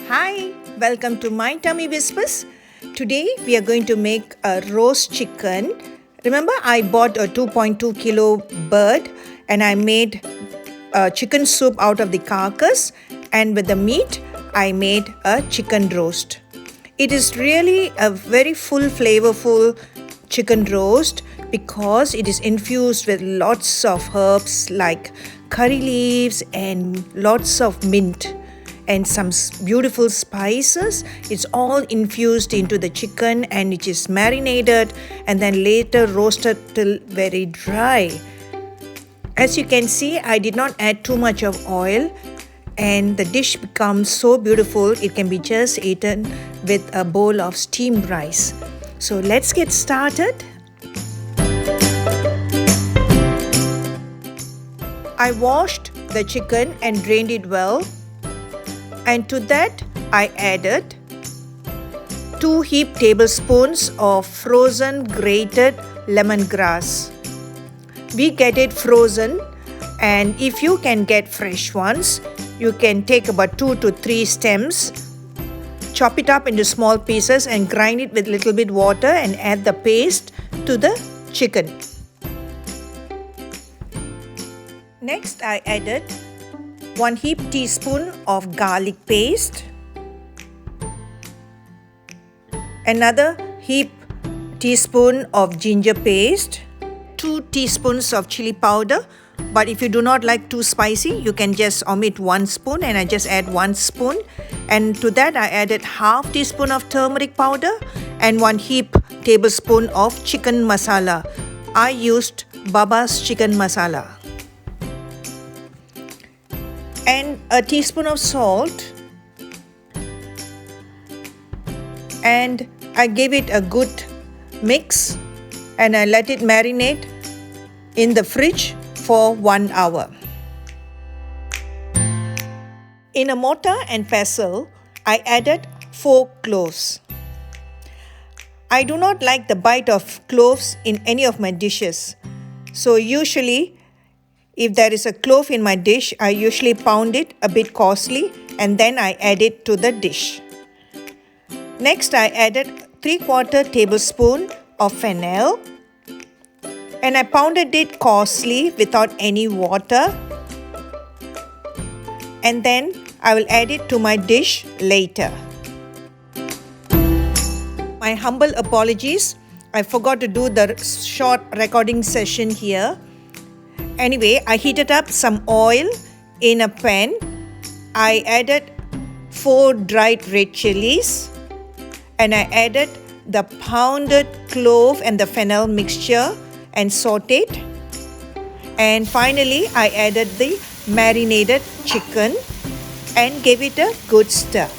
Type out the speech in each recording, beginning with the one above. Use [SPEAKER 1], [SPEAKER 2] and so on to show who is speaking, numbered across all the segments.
[SPEAKER 1] Hi, welcome to My Tummy Whispers. Today we are going to make a roast chicken. Remember, I bought a 2.2 kilo bird and I made a chicken soup out of the carcass, and with the meat I made a chicken roast. It is really a very full flavorful chicken roast because it is infused with lots of herbs like curry leaves and lots of mint and some beautiful spices. It's all infused into the chicken and it is marinated and then later roasted till very dry. As you can see, I did not add too much of oil and the dish becomes so beautiful. It can be just eaten with a bowl of steamed rice. So let's get started. I washed the chicken and drained it well. And to that, I added 2 heaped tablespoons of frozen grated lemongrass. We get it frozen, and if you can get fresh ones, you can take about 2 to 3 stems, chop it up into small pieces and grind it with little bit water and add the paste to the chicken. Next, I added 1 heaped teaspoon of garlic paste, another heaped teaspoon of ginger paste, 2 teaspoons of chili powder, but if you do not like too spicy, you can just omit 1 spoon and I just add 1 spoon. And to that I added half teaspoon of turmeric powder and 1 heaped tablespoon of chicken masala. I used Baba's chicken masala. And a teaspoon of salt, and I gave it a good mix and I let it marinate in the fridge for 1 hour. In a mortar and pestle, I added 4 cloves. I do not like the bite of cloves in any of my dishes, so usually if there is a clove in my dish, I usually pound it a bit coarsely and then I add it to the dish. Next, I added 3/4 tablespoon of fennel and I pounded it coarsely without any water. And then I will add it to my dish later. My humble apologies, I forgot to do the short recording session here. Anyway, I heated up some oil in a pan. I added 4 dried red chilies and I added the pounded clove and the fennel mixture and sauteed. And finally, I added the marinated chicken and gave it a good stir.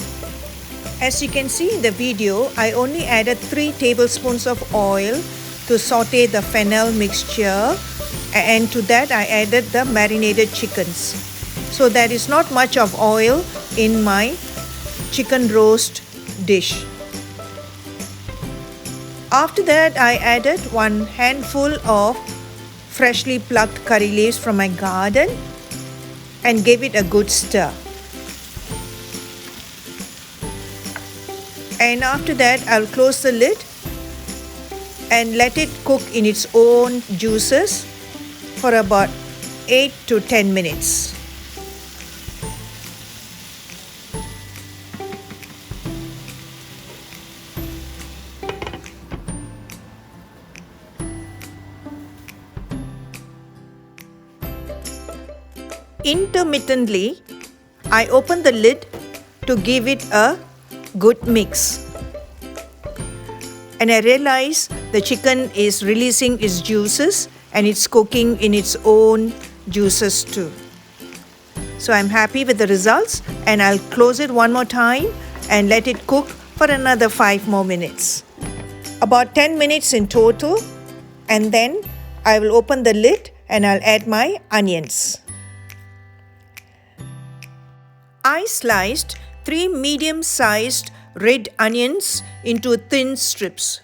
[SPEAKER 1] As you can see in the video, I only added 3 tablespoons of oil to saute the fennel mixture, and to that I added the marinated chickens. So there is not much of oil in my chicken roast dish. After that, I added 1 handful of freshly plucked curry leaves from my garden and gave it a good stir. And after that, I'll close the lid and let it cook in its own juices for about 8 to 10 minutes. Intermittently, I open the lid to give it a good mix. And I realize the chicken is releasing its juices and it's cooking in its own juices too. So I'm happy with the results and I'll close it one more time and let it cook for another 5 more minutes. About 10 minutes in total, and then I will open the lid and I'll add my onions. I sliced 3 medium-sized red onions into thin strips.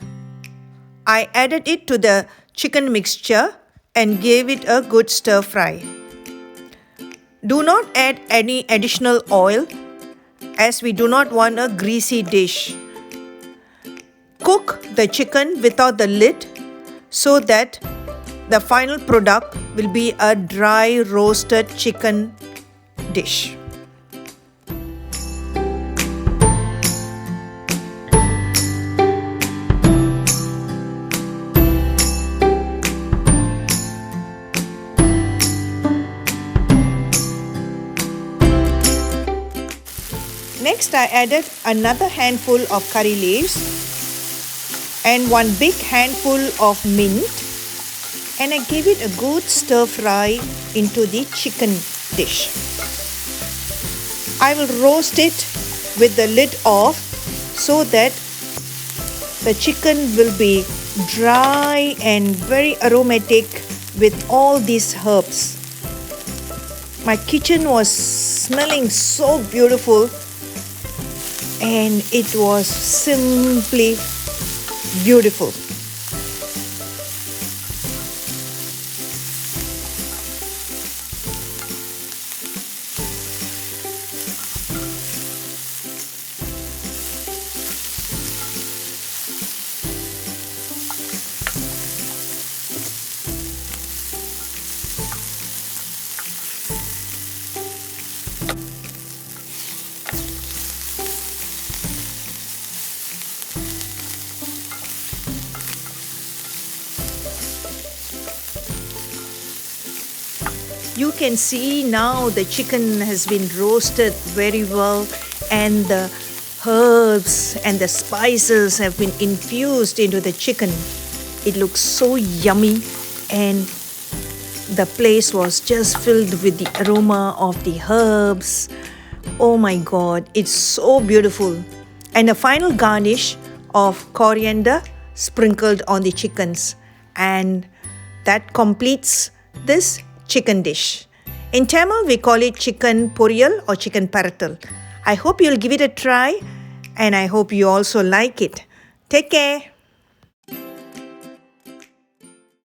[SPEAKER 1] I added it to the chicken mixture and gave it a good stir fry. Do not add any additional oil as we do not want a greasy dish. Cook the chicken without the lid so that the final product will be a dry roasted chicken dish. Next, I added another handful of curry leaves and one big handful of mint, and I gave it a good stir fry into the chicken dish. I will roast it with the lid off so that the chicken will be dry and very aromatic with all these herbs. My kitchen was smelling so beautiful, and it was simply beautiful. You can see now the chicken has been roasted very well, and the herbs and the spices have been infused into the chicken. It looks so yummy, and the place was just filled with the aroma of the herbs. Oh my God, it's so beautiful. And a final garnish of coriander sprinkled on the chickens, and that completes this chicken dish. In Tamil, we call it chicken poriyal or chicken paratal. I hope you'll give it a try, and I hope you also like it. Take care.